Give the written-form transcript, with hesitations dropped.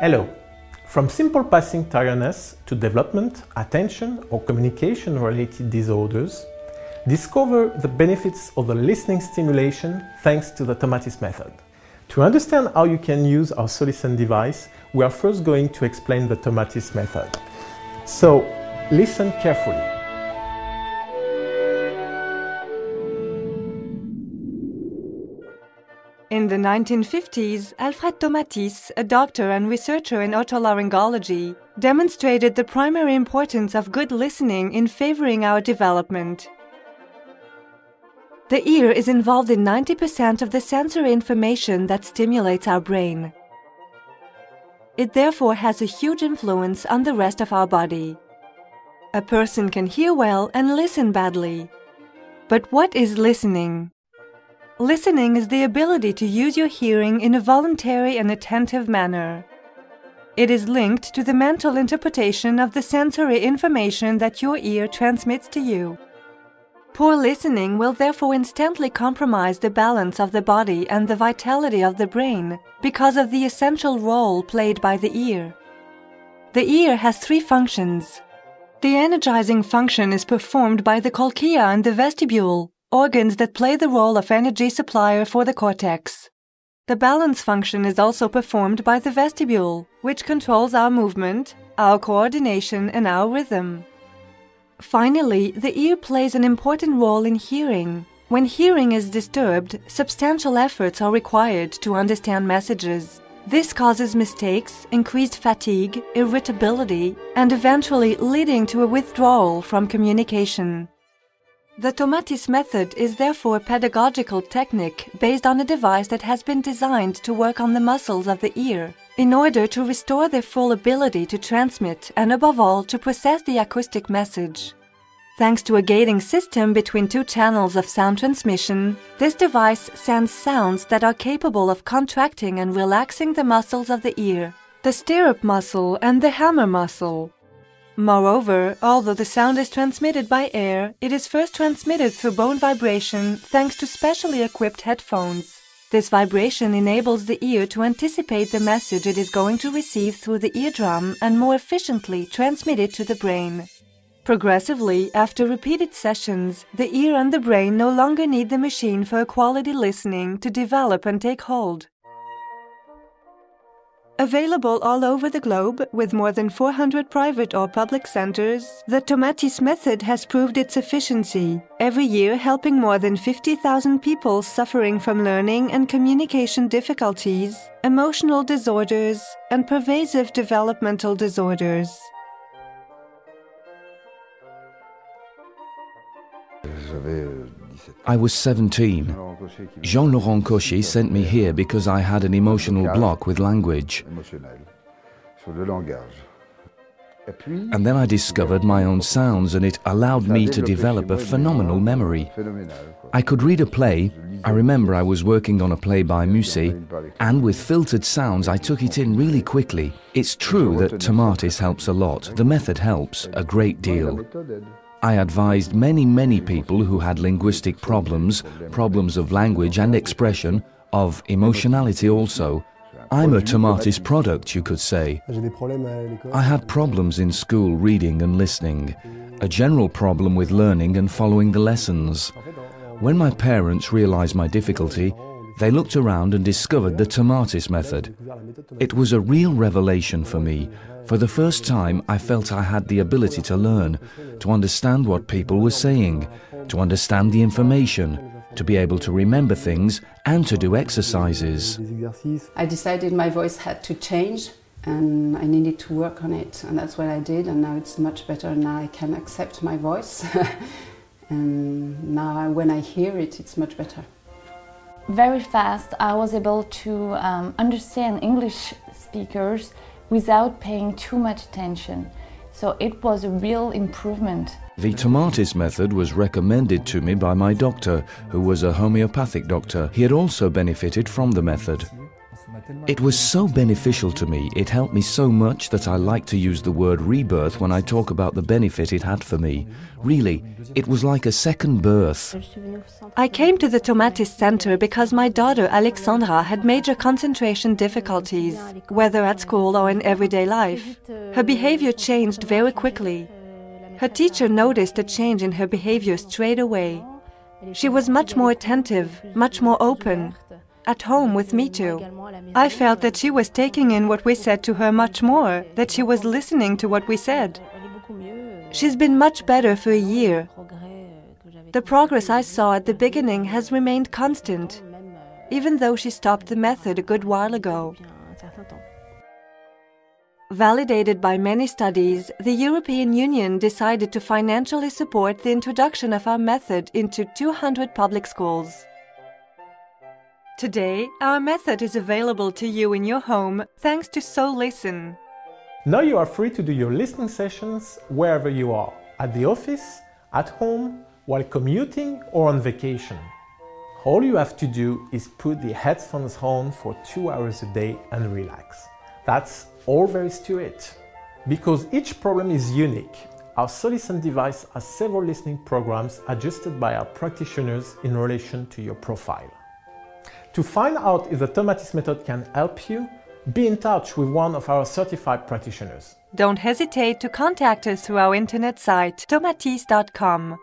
Hello. From simple passing tiredness to development, attention or communication-related disorders, discover the benefits of the listening stimulation thanks to the TOMATIS method. To understand how you can use our Solisten device, we are first going to explain the TOMATIS method. So, listen carefully. In the 1950s, Alfred Tomatis, a doctor and researcher in otolaryngology, demonstrated the primary importance of good listening in favoring our development. The ear is involved in 90% of the sensory information that stimulates our brain. It therefore has a huge influence on the rest of our body. A person can hear well and listen badly. But what is listening? Listening is the ability to use your hearing in a voluntary and attentive manner. It is linked to the mental interpretation of the sensory information that your ear transmits to you. Poor listening will therefore instantly compromise the balance of the body and the vitality of the brain because of the essential role played by the ear. The ear has three functions. The energizing function is performed by the cochlea and the vestibule, organs that play the role of energy supplier for the cortex. The balance function is also performed by the vestibule, which controls our movement, our coordination and our rhythm. Finally, the ear plays an important role in hearing. When hearing is disturbed, substantial efforts are required to understand messages. This causes mistakes, increased fatigue, irritability, and eventually leading to a withdrawal from communication. The TOMATIS method is therefore a pedagogical technique based on a device that has been designed to work on the muscles of the ear in order to restore their full ability to transmit and above all to process the acoustic message. Thanks to a gating system between two channels of sound transmission, this device sends sounds that are capable of contracting and relaxing the muscles of the ear, the stirrup muscle and the hammer muscle. Moreover, although the sound is transmitted by air, it is first transmitted through bone vibration thanks to specially equipped headphones. This vibration enables the ear to anticipate the message it is going to receive through the eardrum and more efficiently transmit it to the brain. Progressively, after repeated sessions, the ear and the brain no longer need the machine for quality listening to develop and take hold. Available all over the globe, with more than 400 private or public centers, the TOMATIS method has proved its efficiency, every year helping more than 50,000 people suffering from learning and communication difficulties, emotional disorders, and pervasive developmental disorders. I was 17. Jean-Laurent Cauchy sent me here because I had an emotional block with language. And then I discovered my own sounds and it allowed me to develop a phenomenal memory. I could read a play. I remember I was working on a play by Musset, and with filtered sounds I took it in really quickly. It's true that TOMATIS helps a lot. The method helps a great deal. I advised many people who had linguistic problems of language and expression, of emotionality also. I'm a TOMATIS product, you could say. I had problems in school reading and listening, a general problem with learning and following the lessons. When my parents realized my difficulty, they looked around and discovered the TOMATIS method. It was a real revelation for me. For the first time, I felt I had the ability to learn, to understand what people were saying, to understand the information, to be able to remember things and to do exercises. I decided my voice had to change and I needed to work on it, and that's what I did, and now it's much better. Now I can accept my voice and now when I hear it, it's much better. Very fast I was able to understand English speakers without paying too much attention. So it was a real improvement. The TOMATIS method was recommended to me by my doctor, who was a homeopathic doctor. He had also benefited from the method. It was so beneficial to me, it helped me so much that I like to use the word rebirth when I talk about the benefit it had for me. Really, it was like a second birth. I came to the Tomatis Center because my daughter Alexandra had major concentration difficulties, whether at school or in everyday life. Her behavior changed very quickly. Her teacher noticed a change in her behavior straight away. She was much more attentive, much more open. At home with me too. I felt that she was taking in what we said to her much more, that she was listening to what we said. She's been much better for a year. The progress I saw at the beginning has remained constant, even though she stopped the method a good while ago. Validated by many studies, the European Union decided to financially support the introduction of our method into 200 public schools. Today, our method is available to you in your home thanks to So Listen. Now you are free to do your listening sessions wherever you are, at the office, at home, while commuting or on vacation. All you have to do is put the headphones on for 2 hours a day and relax. That's all there is to it. Because each problem is unique, our So Listen device has several listening programs adjusted by our practitioners in relation to your profile. To find out if the Tomatis method can help you, be in touch with one of our certified practitioners. Don't hesitate to contact us through our internet site, tomatis.com.